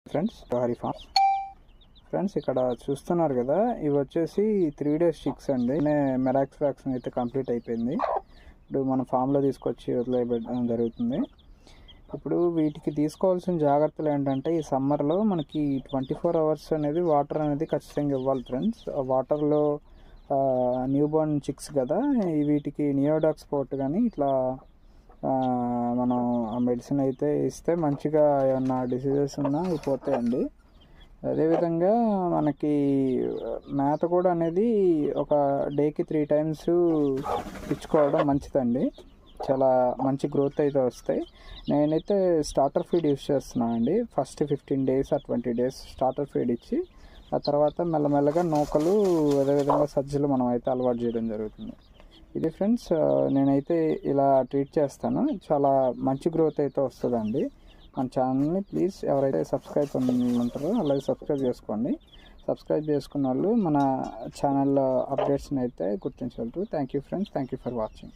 Hari forms friends, ఇక్కడ చూస్తున్నారు కదా, ఇవి వచ్చేసి 3 days చిక్స్ అండి. మెరాక్స్ వ్యాక్సిన్ అయితే కంప్లీట్ అయిపోయింది. ఇప్పుడు మన ఫామ్లో తీసుకొచ్చి వదిలేయడం జరుగుతుంది. ఇప్పుడు వీటికి తీసుకోవాల్సిన జాగ్రత్తలు ఏంటంటే, ఈ సమ్మర్లో మనకి 24 hours అనేది వాటర్ అనేది ఖచ్చితంగా ఇవ్వాలి ఫ్రెండ్స్. వాటర్లో న్యూ బోర్న్ చిక్స్ కదా, వీటికి నియోడాక్ స్పోర్ట్ కానీ ఇట్లా మనం ఆ మెడిసిన్ అయితే ఇస్తే మంచిగా ఏమన్నా డిసీజెస్ ఉన్నా అయిపోతాయండి. అదేవిధంగా మనకి మేత కూడా అనేది ఒక డేకి 3 times ఇచ్చుకోవడం మంచిదండి. చాలా మంచి గ్రోత్ అయితే వస్తాయి. నేనైతే స్టార్టర్ ఫీడ్ యూస్ చేస్తున్నాను అండి. First 15 days or 20 days starter feed ఇచ్చి, ఆ తర్వాత మెల్లమెల్లగా నూకలు అదేవిధంగా సజ్జలు మనం అయితే అలవాటు చేయడం జరుగుతుంది. ఇది ఫ్రెండ్స్, నేనైతే ఇలా ట్రీట్ చేస్తాను. చాలా మంచి గ్రోత్ అయితే వస్తుందండి. మన ఛానల్ని ప్లీజ్ ఎవరైతే సబ్స్క్రైబ్ ఉంటారో అలాగే సబ్స్క్రైబ్ చేసుకోండి. సబ్స్క్రైబ్ చేసుకున్న వాళ్ళు మన ఛానల్లో అప్డేట్స్ని అయితే గుర్తించగలరు. Thank you friends, thank you for watching.